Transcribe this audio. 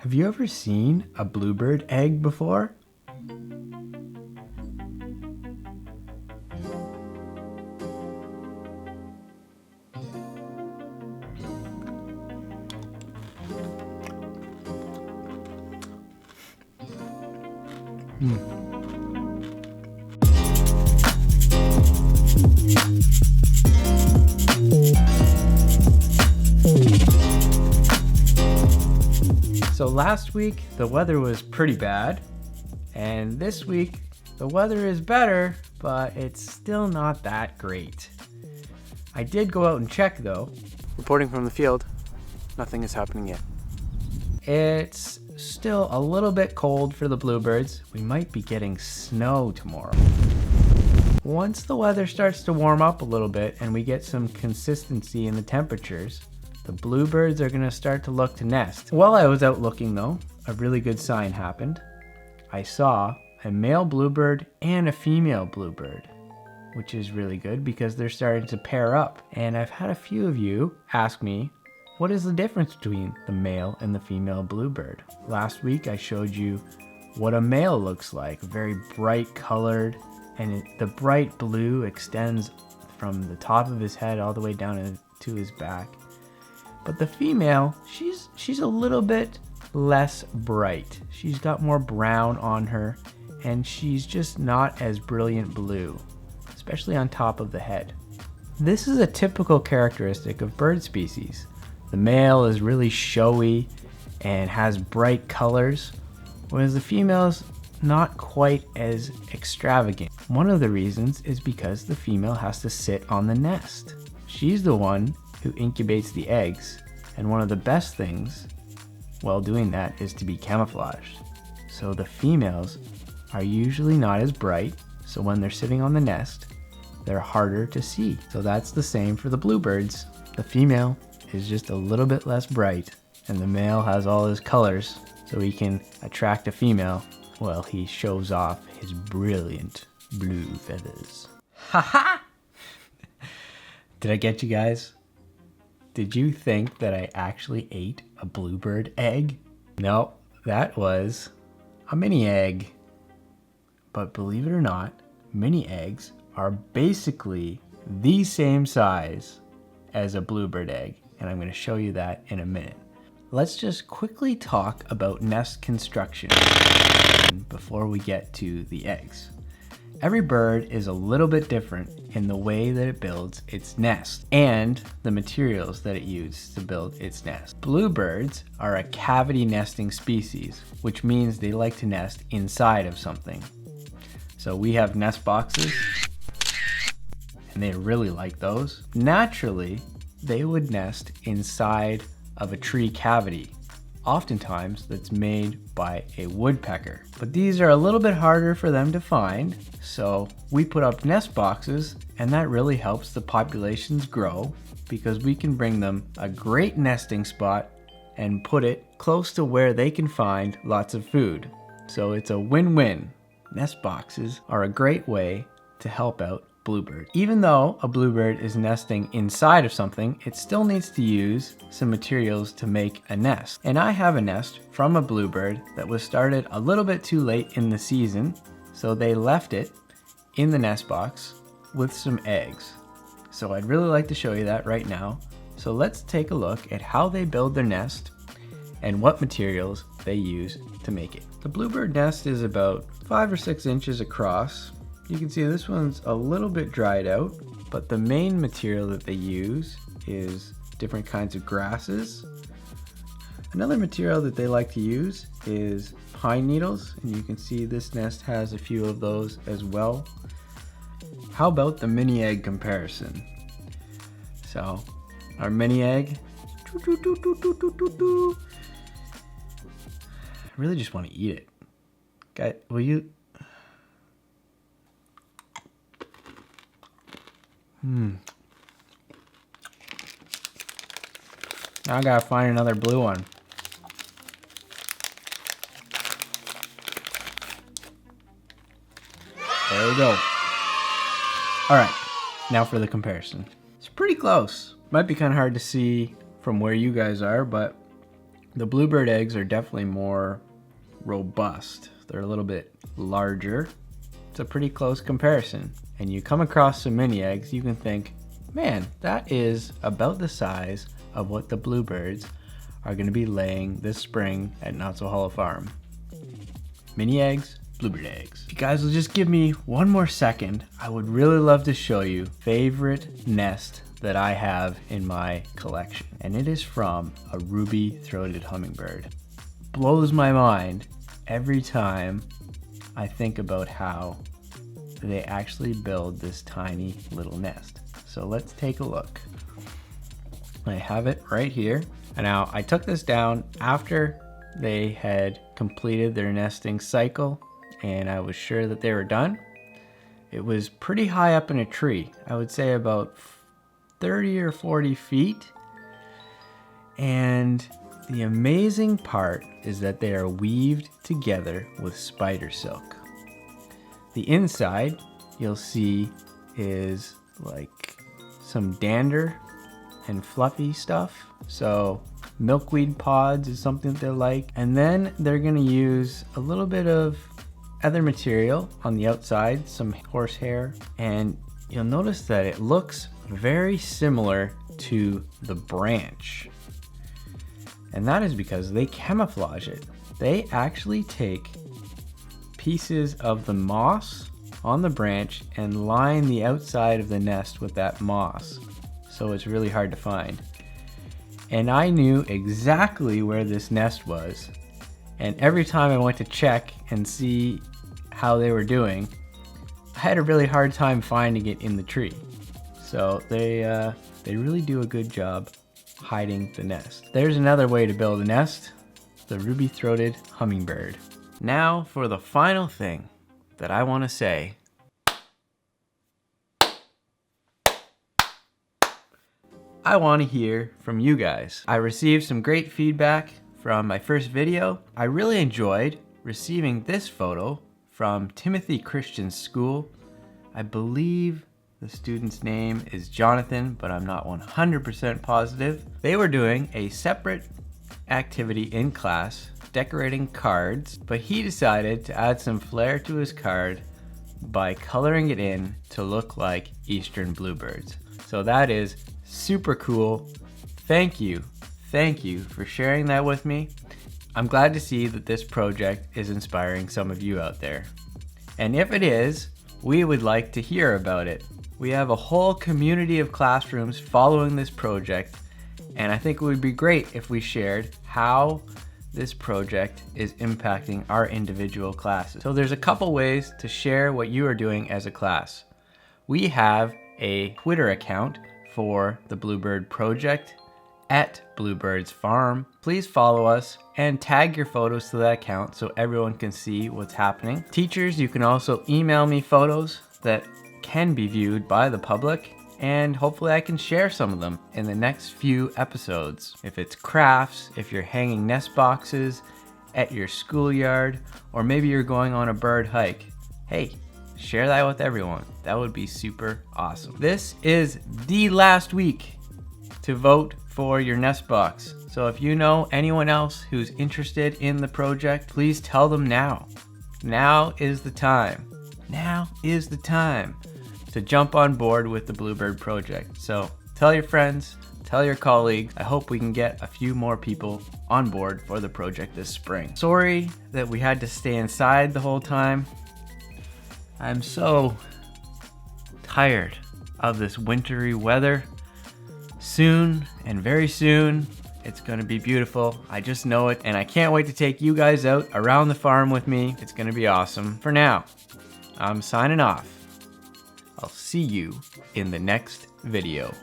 Have you ever seen a bluebird egg before? So last week the weather was pretty bad, and this week the weather is better, but it's still not that great. I did go out and check though. Reporting from the field, nothing is happening yet. It's still a little bit cold for the bluebirds. We might be getting snow tomorrow. Once the weather starts to warm up a little bit and we get some consistency in the temperatures, the bluebirds are gonna start to look to nest. While I was out looking though, a really good sign happened. I saw a male bluebird and a female bluebird, which is really good because they're starting to pair up. And I've had a few of you ask me, what is the difference between the male and the female bluebird? Last week I showed you what a male looks like, very bright colored, and the bright blue extends from the top of his head all the way down to his back. But the female, she's a little bit less bright. She's got more brown on her, and she's just not as brilliant blue, especially on top of the head. This is a typical characteristic of bird species. The male is really showy and has bright colors, whereas the female's not quite as extravagant. One of the reasons is because the female has to sit on the nest. She's the one who incubates the eggs, and one of the best things while doing that is to be camouflaged. So the females are usually not as bright, so when they're sitting on the nest, they're harder to see. So that's the same for the bluebirds. The female is just a little bit less bright, and the male has all his colors, so he can attract a female while he shows off his brilliant blue feathers. Haha! Did I get you guys? Did you think that I actually ate a bluebird egg? No, that was a mini egg. But believe it or not, mini eggs are basically the same size as a bluebird egg, and I'm going to show you that in a minute. Let's just quickly talk about nest construction before we get to the eggs. Every bird is a little bit different in the way that it builds its nest and the materials that it uses to build its nest. Bluebirds are a cavity nesting species, which means they like to nest inside of something. So we have nest boxes, and they really like those. Naturally, they would nest inside of a tree cavity. Oftentimes that's made by a woodpecker. But these are a little bit harder for them to find, so we put up nest boxes, and that really helps the populations grow because we can bring them a great nesting spot and put it close to where they can find lots of food. So it's a win-win. Nest boxes are a great way to help out bluebird. Even though a bluebird is nesting inside of something, it still needs to use some materials to make a nest. And I have a nest from a bluebird that was started a little bit too late in the season, so they left it in the nest box with some eggs. So I'd really like to show you that right now. So let's take a look at how they build their nest and what materials they use to make it. The bluebird nest is about 5 or 6 inches across. You can see this one's a little bit dried out, but the main material that they use is different kinds of grasses. Another material that they like to use is pine needles, and you can see this nest has a few of those as well. How about the mini egg comparison? So our mini egg, I really just want to eat it. Guy, will you? Now I gotta find another blue one. There we go. All right, now for the comparison. It's pretty close. Might be kind of hard to see from where you guys are, but The Bluebird eggs are definitely more robust. They're a little bit larger. It's a pretty close comparison. And you come across some mini eggs, you can think, man, that is about the size of what the bluebirds are going to be laying this spring at Not So Hollow Farm. Mini eggs, bluebird eggs. If you guys will just give me one more second, I would really love to show you favorite nest that I have in my collection. And it is from a ruby-throated hummingbird. Blows my mind every time I think about how they actually build this tiny little nest. So let's take a look. I have it right here. And now I took this down after they had completed their nesting cycle and I was sure that they were done. It was pretty high up in a tree. I would say about 30 or 40 feet. And the amazing part is that they are weaved together with spider silk. The inside you'll see is like some dander and fluffy stuff. So milkweed pods is something that they like. And then they're gonna use a little bit of other material on the outside, some horsehair. And you'll notice that it looks very similar to the branch. And that is because they camouflage it. They actually take pieces of the moss on the branch and line the outside of the nest with that moss. So it's really hard to find. And I knew exactly where this nest was. And every time I went to check and see how they were doing, I had a really hard time finding it in the tree. So they really do a good job hiding the nest. There's another way to build a nest, the ruby-throated hummingbird. Now for the final thing that I want to say. I want to hear from you guys. I received some great feedback from my first video. I really enjoyed receiving this photo from Timothy Christian School. I believe the student's name is Jonathan, but I'm not 100% positive. They were doing a separate activity in class, decorating cards, but he decided to add some flair to his card by coloring it in to look like eastern bluebirds. So that is super cool. Thank you for sharing that with me. I'm glad to see that this project is inspiring some of you out there. And if it is, we would like to hear about it. We have a whole community of classrooms following this project, and I think it would be great if we shared how this project is impacting our individual classes. So there's a couple ways to share what you are doing as a class. We have a Twitter account for the Bluebird project at Bluebird's Farm. Please follow us and tag your photos to that account so everyone can see what's happening. Teachers, you can also email me photos that can be viewed by the public, and hopefully I can share some of them in the next few episodes. If it's crafts, if you're hanging nest boxes at your schoolyard, or maybe you're going on a bird hike, hey, share that with everyone. That would be super awesome. This is the last week to vote for your nest box. So if you know anyone else who's interested in the project, please tell them now. Now is the time. Now is the time to jump on board with the Bluebird project. So tell your friends, tell your colleagues. I hope we can get a few more people on board for the project this spring. Sorry that we had to stay inside the whole time. I'm so tired of this wintry weather. Soon, and very soon, it's gonna be beautiful. I just know it, and I can't wait to take you guys out around the farm with me. It's gonna be awesome. For now, I'm signing off. I'll see you in the next video.